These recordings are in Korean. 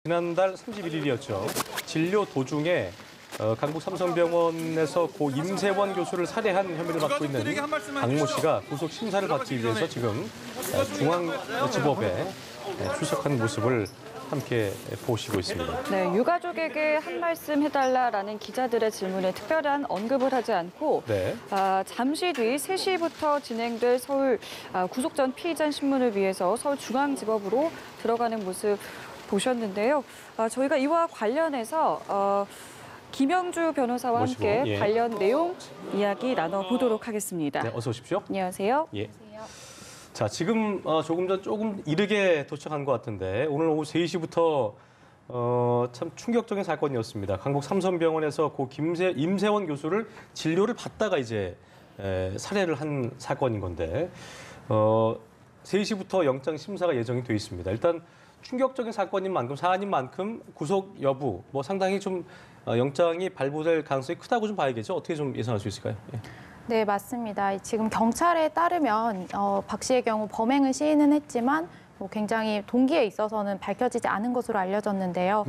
지난달 31일이었죠. 진료 도중에 강북 삼성병원에서 고 임세원 교수를 살해한 혐의를 받고 있는 박모 씨가 구속 심사를 받기 위해서 지금 중앙지법에 출석한 모습을 함께 보시고 있습니다. 네, 유가족에게 한 말씀 해달라라는 기자들의 질문에 특별한 언급을 하지 않고 잠시 뒤 3시부터 진행될 서울 구속 전 피의자 신문을 위해서 서울중앙지법으로 들어가는 모습 보셨는데요. 저희가 이와 관련해서 김영주 변호사와 함께 관련 내용 이야기 나눠보도록 하겠습니다. 네, 어서 오십시오. 안녕하세요. 예. 자, 지금 조금 이르게 도착한 것 같은데 오늘 오후 3시부터 참 충격적인 사건이었습니다. 강북 삼성병원에서 고 임세원 교수를 진료를 받다가 이제 살해를 한 사건인 건데 3시부터 영장 심사가 예정이 돼 있습니다. 일단 충격적인 사안인 만큼 구속 여부 상당히 좀 영장이 발부될 가능성이 크다고 좀 봐야겠죠. 어떻게 좀 예상할 수 있을까요? 예. 네, 맞습니다. 지금 경찰에 따르면 박 씨의 경우 범행을 시인은 했지만 굉장히 동기에 있어서는 밝혀지지 않은 것으로 알려졌는데요.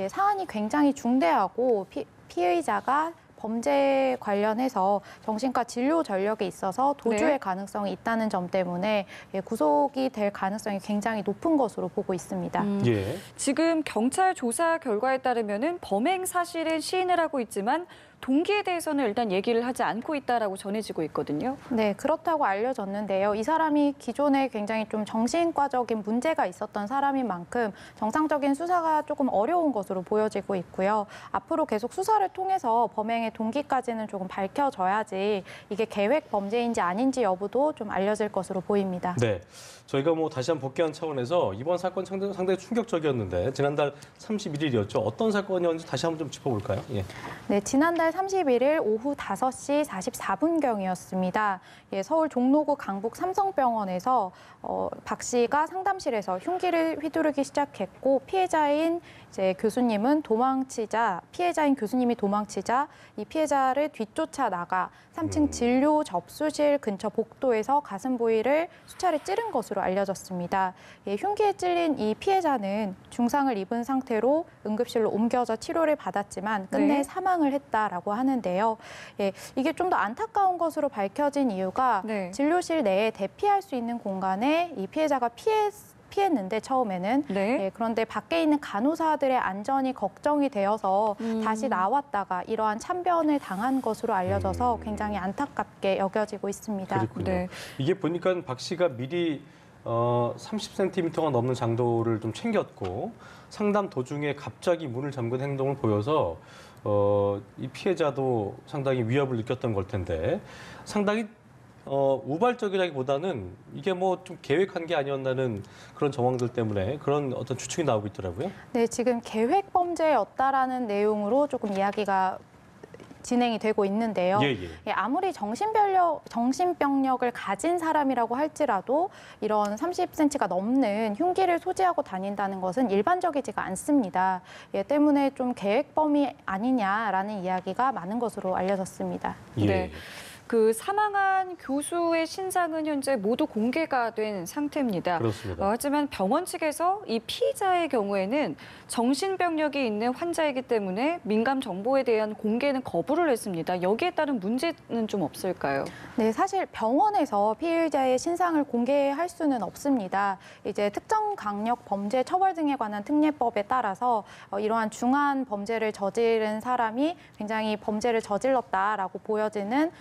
사안이 굉장히 중대하고 피의자가 범죄 관련해서 정신과 진료 전력에 있어서 도주의 가능성이 있다는 점 때문에 구속이 될 가능성이 굉장히 높은 것으로 보고 있습니다. 지금 경찰 조사 결과에 따르면은 범행 사실은 시인을 하고 있지만 동기에 대해서는 일단 얘기를 하지 않고 있다라고 전해지고 있거든요. 네, 그렇다고 알려졌는데요. 이 사람이 기존에 굉장히 좀 정신과적인 문제가 있었던 사람인 만큼 정상적인 수사가 조금 어려운 것으로 보여지고 있고요. 앞으로 계속 수사를 통해서 범행의 동기까지는 조금 밝혀져야지 이게 계획 범죄인지 아닌지 여부도 좀 알려질 것으로 보입니다. 네, 저희가 다시 한번 복귀한 차원에서 이번 사건 상당히 충격적이었는데 지난달 31일이었죠. 어떤 사건이었는지 다시 한번 좀 짚어볼까요? 예. 네, 지난달 31일 오후 5시 44분경이었습니다. 서울 종로구 강북 삼성병원에서 박 씨가 상담실에서 흉기를 휘두르기 시작했고 피해자인 교수님은 피해자인 교수님이 도망치자 이 피해자를 뒤쫓아 나가 3층 진료 접수실 근처 복도에서 가슴 부위를 수차례 찌른 것으로 알려졌습니다. 흉기에 찔린 이 피해자는 중상을 입은 상태로 응급실로 옮겨져 치료를 받았지만 끝내 사망을 했다라고 하는데요. 이게 좀 더 안타까운 것으로 밝혀진 이유가 진료실 내에 대피할 수 있는 공간에 이 피해자가 피했는데 처음에는 그런데 밖에 있는 간호사들의 안전이 걱정이 되어서 다시 나왔다가 이러한 참변을 당한 것으로 알려져서 굉장히 안타깝게 여겨지고 있습니다. 그렇군요. 이게 보니까 박 씨가 미리 30cm가 넘는 장도를 좀 챙겼고 상담 도중에 갑자기 문을 잠근 행동을 보여서 이 피해자도 상당히 위협을 느꼈던 걸 텐데 상당히 우발적이라기보다는 이게 좀 계획한 게 아니었나는 그런 정황들 때문에 그런 어떤 추측이 나오고 있더라고요. 네, 지금 계획 범죄였다라는 내용으로 조금 이야기가 진행이 되고 있는데요. 아무리 정신병력을 가진 사람이라고 할지라도 이런 30cm가 넘는 흉기를 소지하고 다닌다는 것은 일반적이지가 않습니다. 때문에 좀 계획범이 아니냐라는 이야기가 많은 것으로 알려졌습니다. 그 사망한 교수의 신상은 현재 모두 공개가 된 상태입니다. 그렇습니다. 하지만 병원 측에서 이 피의자의 경우에는 정신병력이 있는 환자이기 때문에 민감 정보에 대한 공개는 거부를 했습니다. 여기에 따른 문제는 좀 없을까요? 네, 사실 병원에서 피의자의 신상을 공개할 수는 없습니다. 이제 특정 강력 범죄 처벌 등에 관한 특례법에 따라서 이러한 중한 범죄를 저지른 사람이 굉장히 범죄를 저질렀다라고 보여지는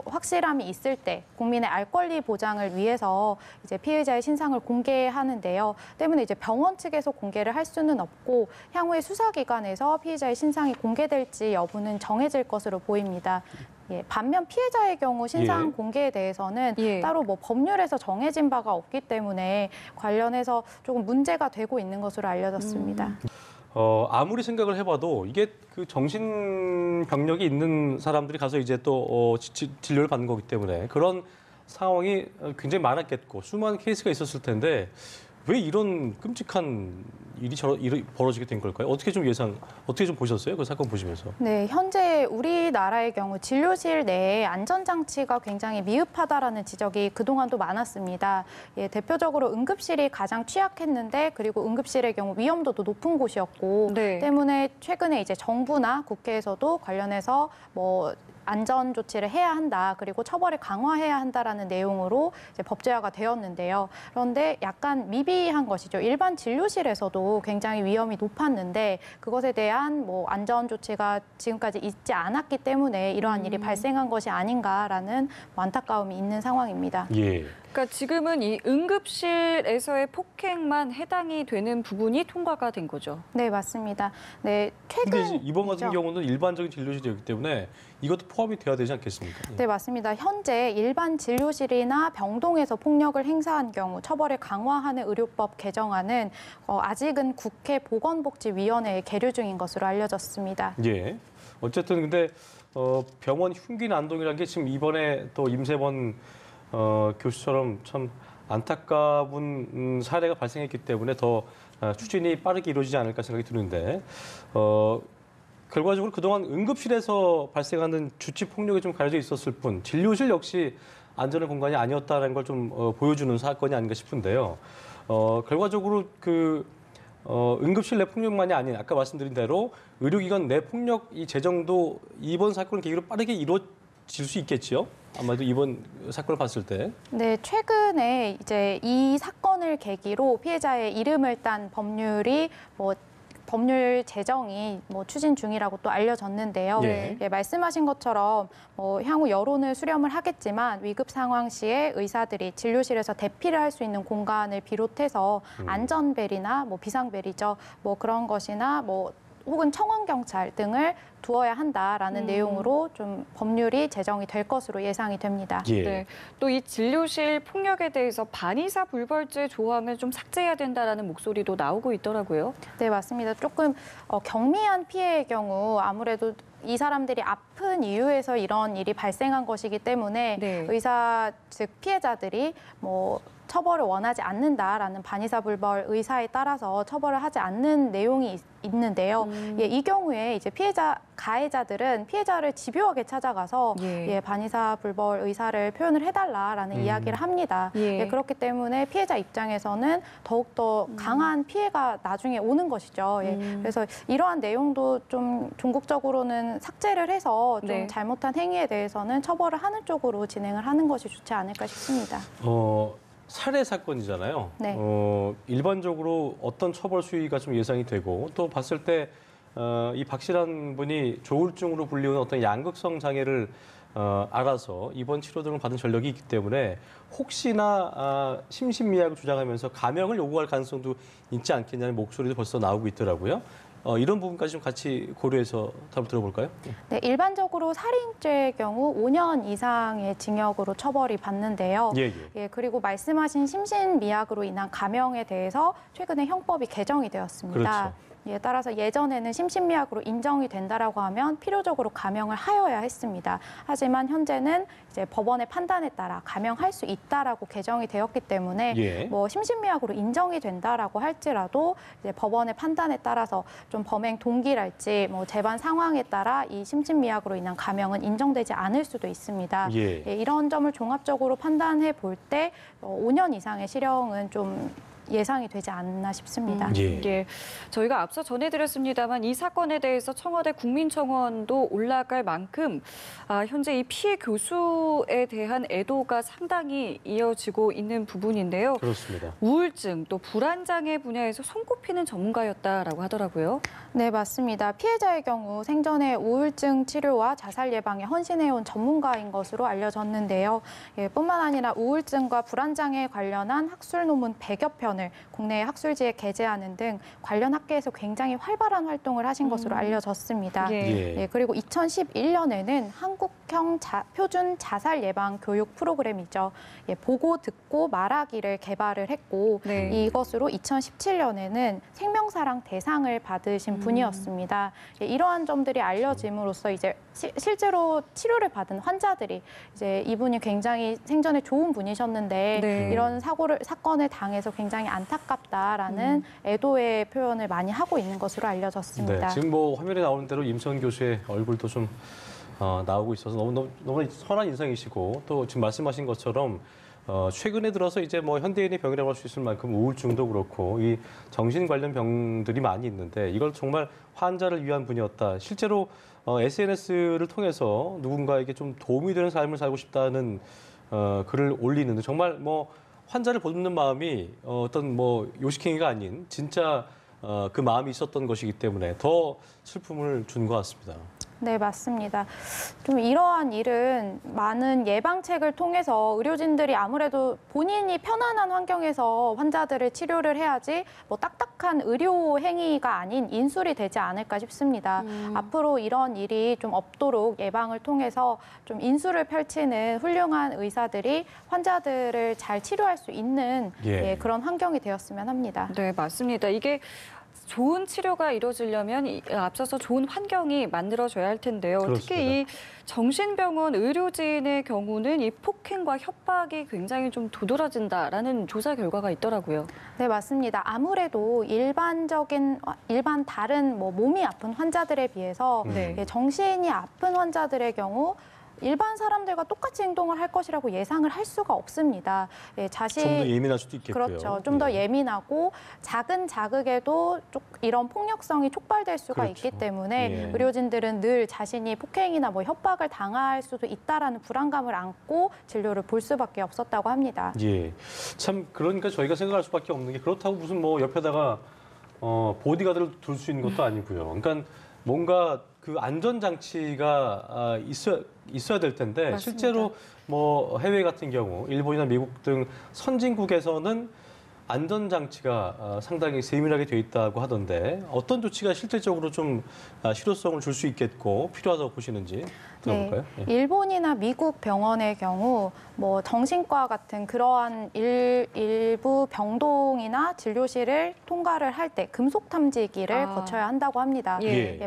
확실함이 있을 때 국민의 알 권리 보장을 위해서 이제 피해자의 신상을 공개하는데요. 때문에 이제 병원 측에서 공개를 할 수는 없고 향후에 수사기관에서 피해자의 신상이 공개될지 여부는 정해질 것으로 보입니다. 반면 피해자의 경우 신상 공개에 대해서는 따로 법률에서 정해진 바가 없기 때문에 관련해서 조금 문제가 되고 있는 것으로 알려졌습니다. 아무리 생각을 해봐도 이게 그 정신병력이 있는 사람들이 가서 이제 또 진료를 받는 거기 때문에 그런 상황이 굉장히 많았겠고 수많은 케이스가 있었을 텐데 왜 이런 끔찍한 일이 벌어지게 된 걸까요? 어떻게 좀 보셨어요? 그 사건 보시면서? 네, 현재 우리나라의 경우 진료실 내에 안전장치가 굉장히 미흡하다라는 지적이 그동안도 많았습니다. 예, 대표적으로 응급실이 가장 취약했는데 그리고 응급실의 경우 위험도도 높은 곳이었고 네. 때문에 최근에 이제 정부나 국회에서도 관련해서 안전 조치를 해야 한다. 그리고 처벌을 강화해야 한다라는 내용으로 이제 법제화가 되었는데요. 그런데 약간 미비한 것이죠. 일반 진료실에서도 굉장히 위험이 높았는데 그것에 대한 안전 조치가 지금까지 있지 않았기 때문에 이러한 일이 발생한 것이 아닌가라는 안타까움이 있는 상황입니다. 예. 그러니까 지금은 이 응급실에서의 폭행만 해당이 되는 부분이 통과가 된 거죠. 네, 맞습니다. 네, 근데 이번 같은 경우는 일반적인 진료실이기 때문에 이것도 포함이 돼야 되지 않겠습니까? 예. 네, 맞습니다. 현재 일반 진료실이나 병동에서 폭력을 행사한 경우 처벌을 강화하는 의료법 개정안은 아직은 국회 보건복지위원회에 계류 중인 것으로 알려졌습니다. 예. 어쨌든 근데 병원 흉기 난동이라는 게 지금 이번에 또 임세원 교수처럼 참 안타까운 사례가 발생했기 때문에 더 추진이 빠르게 이루어지지 않을까 생각이 드는데 결과적으로 그동안 응급실에서 발생하는 주치 폭력이 좀 가려져 있었을 뿐 진료실 역시 안전한 공간이 아니었다는 걸 좀 보여주는 사건이 아닌가 싶은데요. 결과적으로 응급실 내 폭력만이 아닌 아까 말씀드린 대로 의료기관 내 폭력 이 재정도 이번 사건을 계기로 빠르게 이루어질 수 있겠지요. 아마도 이번 사건을 봤을 때. 네, 최근에 이제 이 사건을 계기로 피해자의 이름을 딴 법률이 법률 제정이 추진 중이라고 또 알려졌는데요. 예. 예, 말씀하신 것처럼 향후 여론을 수렴을 하겠지만 위급 상황 시에 의사들이 진료실에서 대피를 할 수 있는 공간을 비롯해서 안전벨이나 비상벨이죠. 그런 것이나 혹은 청원경찰 등을 두어야 한다라는 내용으로 좀 법률이 제정이 될 것으로 예상이 됩니다. 예. 네. 또 이 진료실 폭력에 대해서 반의사 불벌죄 조항을 좀 삭제해야 된다라는 목소리도 나오고 있더라고요. 네, 맞습니다. 조금 경미한 피해의 경우 아무래도 이 사람들이 아픈 이유에서 이런 일이 발생한 것이기 때문에 네. 의사 즉 피해자들이 처벌을 원하지 않는다라는 반의사 불벌 의사에 따라서 처벌을 하지 않는 내용이 있는데요. 예, 이 경우에 이제 가해자들은 피해자를 집요하게 찾아가서 반의사 불벌 의사를 표현을 해달라라는 이야기를 합니다. 예, 그렇기 때문에 피해자 입장에서는 더욱더 강한 피해가 나중에 오는 것이죠. 예, 그래서 이러한 내용도 좀 종국적으로는 삭제를 해서 좀 잘못한 행위에 대해서는 처벌을 하는 쪽으로 진행을 하는 것이 좋지 않을까 싶습니다. 살해 사건이잖아요. 네. 일반적으로 어떤 처벌 수위가 좀 예상이 되고 또 봤을 때 이 박 씨라는 분이 조울증으로 불리우는 어떤 양극성 장애를 알아서 입원 치료 등을 받은 전력이 있기 때문에 혹시나 심신미약을 주장하면서 감형을 요구할 가능성도 있지 않겠냐는 목소리도 벌써 나오고 있더라고요. 이런 부분까지 좀 같이 고려해서 답을 들어볼까요? 네, 일반적으로 살인죄의 경우 5년 이상의 징역으로 처벌이 받는데요. 예, 그리고 말씀하신 심신미약으로 인한 감형에 대해서 최근에 형법이 개정이 되었습니다. 그렇죠. 예, 따라서 예전에는 심신미약으로 인정이 된다라고 하면 필요적으로 감형을 하여야 했습니다. 하지만 현재는 이제 법원의 판단에 따라 감형할 수 있다라고 개정이 되었기 때문에 심신미약으로 인정이 된다라고 할지라도 이제 법원의 판단에 따라서 좀 범행 동기랄지 재반 상황에 따라 이 심신미약으로 인한 감형은 인정되지 않을 수도 있습니다. 예, 이런 점을 종합적으로 판단해 볼 때 5년 이상의 실형은 좀 예상이 되지 않나 싶습니다. 예. 저희가 앞서 전해드렸습니다만 이 사건에 대해서 청와대 국민청원도 올라갈 만큼 현재 이 피해 교수에 대한 애도가 상당히 이어지고 있는 부분인데요. 그렇습니다. 우울증 또 불안장애 분야에서 손꼽히는 전문가였다라고 하더라고요. 네, 맞습니다. 피해자의 경우 생전에 우울증 치료와 자살 예방에 헌신해온 전문가인 것으로 알려졌는데요. 뿐만 아니라 우울증과 불안장애에 관련한 학술 논문 100여 편 국내 학술지에 게재하는 등 관련 학계에서 굉장히 활발한 활동을 하신 것으로 알려졌습니다. 그리고 2011년에는 한국형 표준 자살 예방 교육 프로그램이죠. 보고 듣고 말하기를 개발을 했고 이것으로 2017년에는 생명사랑 대상을 받으신 분이었습니다. 이러한 점들이 알려짐으로써 이제 실제로 치료를 받은 환자들이 이제 이분이 굉장히 생전에 좋은 분이셨는데 이런 사건을 당해서 굉장히 굉장히 안타깝다라는 애도의 표현을 많이 하고 있는 것으로 알려졌습니다. 네, 지금 뭐 화면에 나오는 대로 임성근 교수의 얼굴도 좀 나오고 있어서 너무 선한 인상이시고 또 지금 말씀하신 것처럼 최근에 들어서 이제 뭐 현대인의 병이라고 할 수 있을 만큼 우울증도 그렇고 이 정신 관련 병들이 많이 있는데 이걸 정말 환자를 위한 분이었다. 실제로 SNS를 통해서 누군가에게 좀 도움이 되는 삶을 살고 싶다는 글을 올리는데 정말 뭐 환자를 돕는 마음이 어떤 뭐 요식행위가 아닌 진짜 그 마음이 있었던 것이기 때문에 더 슬픔을 준 것 같습니다. 네, 맞습니다. 좀 이러한 일은 많은 예방책을 통해서 의료진들이 아무래도 본인이 편안한 환경에서 환자들을 치료를 해야지 뭐 딱딱한 의료 행위가 아닌 인술이 되지 않을까 싶습니다. 앞으로 이런 일이 좀 없도록 예방을 통해서 좀 인술을 펼치는 훌륭한 의사들이 환자들을 잘 치료할 수 있는 그런 환경이 되었으면 합니다. 네, 맞습니다. 이게 좋은 치료가 이루어지려면 앞서서 좋은 환경이 만들어져야 할 텐데요. 그렇습니다. 특히 이 정신병원 의료진의 경우는 이 폭행과 협박이 굉장히 좀 두드러진다라는 조사 결과가 있더라고요. 네, 맞습니다. 아무래도 일반 다른 뭐 몸이 아픈 환자들에 비해서 정신이 아픈 환자들의 경우 일반 사람들과 똑같이 행동을 할 것이라고 예상을 할 수가 없습니다. 좀 더 예민할 수도 있겠고요. 그렇죠. 좀 더 예민하고 작은 자극에도 이런 폭력성이 촉발될 수가 있기 때문에 의료진들은 늘 자신이 폭행이나 뭐 협박을 당할 수도 있다라는 불안감을 안고 진료를 볼 수밖에 없었다고 합니다. 예, 참 그러니까 저희가 생각할 수밖에 없는 게 그렇다고 무슨 뭐 옆에다가 보디가드를 둘 수 있는 것도 아니고요. 그러니까 뭔가 그 안전 장치가 있어야 될 텐데 맞습니다. 실제로 뭐 해외 같은 경우 일본이나 미국 등 선진국에서는 안전 장치가 상당히 세밀하게 돼 있다고 하던데 어떤 조치가 실질적으로 좀 실효성을 줄 수 있겠고 필요하다고 보시는지 들어볼까요? 네. 일본이나 미국 병원의 경우 뭐 정신과 같은 그러한 일부 병동이나 진료실을 통과를 할 때 금속 탐지기를 거쳐야 한다고 합니다.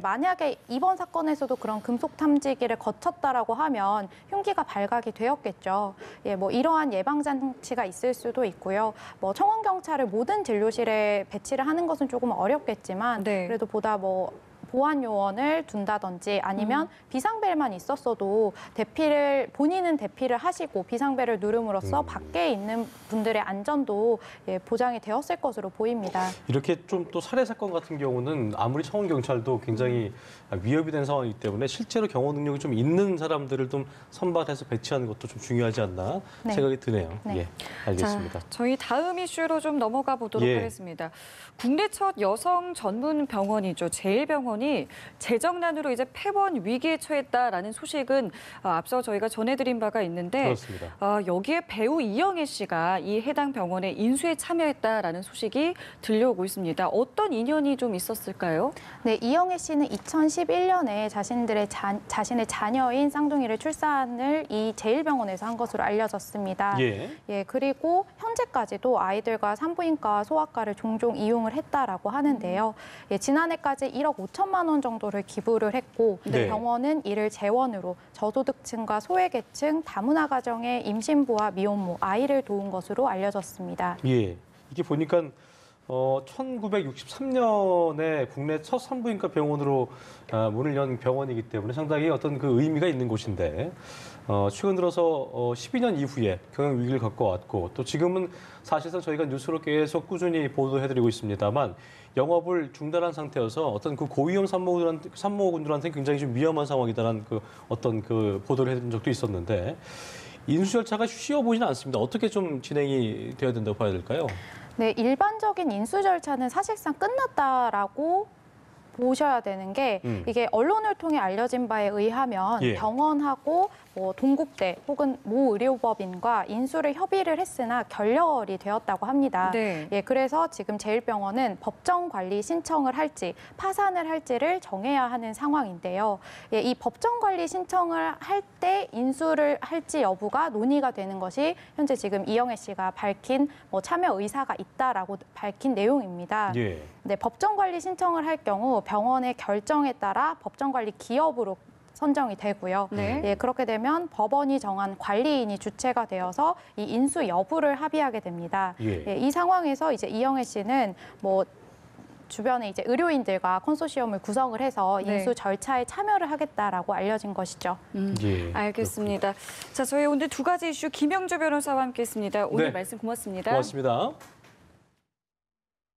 만약에 이번 사건에서도 그런 금속 탐지기를 거쳤다라고 하면 흉기가 발각이 되었겠죠. 뭐 이러한 예방 장치가 있을 수도 있고요. 뭐 청원 경찰을 모든 진료실에 배치를 하는 것은 조금 어렵겠지만 그래도 보다 뭐 보안 요원을 둔다든지 아니면 비상벨만 있었어도 본인은 대피를 하시고 비상벨을 누름으로써 밖에 있는 분들의 안전도 보장이 되었을 것으로 보입니다. 이렇게 좀 또 살해 사건 같은 경우는 아무리 청원 경찰도 굉장히 위협이 된 상황이기 때문에 실제로 경호 능력이 좀 있는 사람들을 좀 선발해서 배치하는 것도 좀 중요하지 않나 생각이 드네요. 예, 알겠습니다. 자, 저희 다음 이슈로 좀 넘어가 보도록 하겠습니다. 국내 첫 여성 전문 병원이죠. 제일병원이 재정난으로 이제 폐원 위기에 처했다라는 소식은 앞서 저희가 전해드린 바가 있는데 그렇습니다. 여기에 배우 이영애 씨가 이 해당 병원의 인수에 참여했다라는 소식이 들려오고 있습니다. 어떤 인연이 좀 있었을까요? 네, 이영애 씨는 2011년에 자신의 자녀인 쌍둥이를 출산을 이 제일병원에서 한 것으로 알려졌습니다. 그리고 현재까지도 아이들과 산부인과, 소아과를 종종 이용을 했다라고 하는데요. 지난해까지 1억 5천만 원 정도를 기부를 했고 병원은 이를 재원으로 저소득층과 소외계층, 다문화 가정의 임신부와 미혼모, 아이를 도운 것으로 알려졌습니다. 이게 보니까 1963년에 국내 첫 산부인과 병원으로 문을 연 병원이기 때문에 상당히 어떤 그 의미가 있는 곳인데 최근 들어서 12년 이후에 경영 위기를 겪어왔고 또 지금은 사실상 저희가 뉴스로 계속 꾸준히 보도해드리고 있습니다만 영업을 중단한 상태여서 어떤 그 고위험 산모군들한테 굉장히 좀 위험한 상황이다라는 그 어떤 그 보도를 해드린 적도 있었는데 인수 절차가 쉬워 보이지는 않습니다. 어떻게 좀 진행이 되어야 된다고 봐야 될까요? 네, 일반적인 인수 절차는 사실상 끝났다라고 보셔야 되는 게 이게 언론을 통해 알려진 바에 의하면 병원하고 뭐 동국대 혹은 모 의료법인과 인수를 협의를 했으나 결렬이 되었다고 합니다. 그래서 지금 제일병원은 법정 관리 신청을 할지 파산을 할지를 정해야 하는 상황인데요. 이 법정 관리 신청을 할 때 인수를 할지 여부가 논의가 되는 것이 현재 지금 이영애 씨가 밝힌 뭐 참여 의사가 있다라고 밝힌 내용입니다. 법정 관리 신청을 할 경우 병원의 결정에 따라 법정 관리 기업으로 선정이 되고요. 네. 예, 그렇게 되면 법원이 정한 관리인이 주체가 되어서 이 인수 여부를 합의하게 됩니다. 예, 이 상황에서 이제 이영애 씨는 뭐 주변에 이제 의료인들과 컨소시엄을 구성을 해서 네. 인수 절차에 참여를 하겠다라고 알려진 것이죠. 예, 알겠습니다. 자, 저희 오늘 두 가지 이슈 김영주 변호사와 함께했습니다. 오늘 네. 말씀 고맙습니다. 고맙습니다.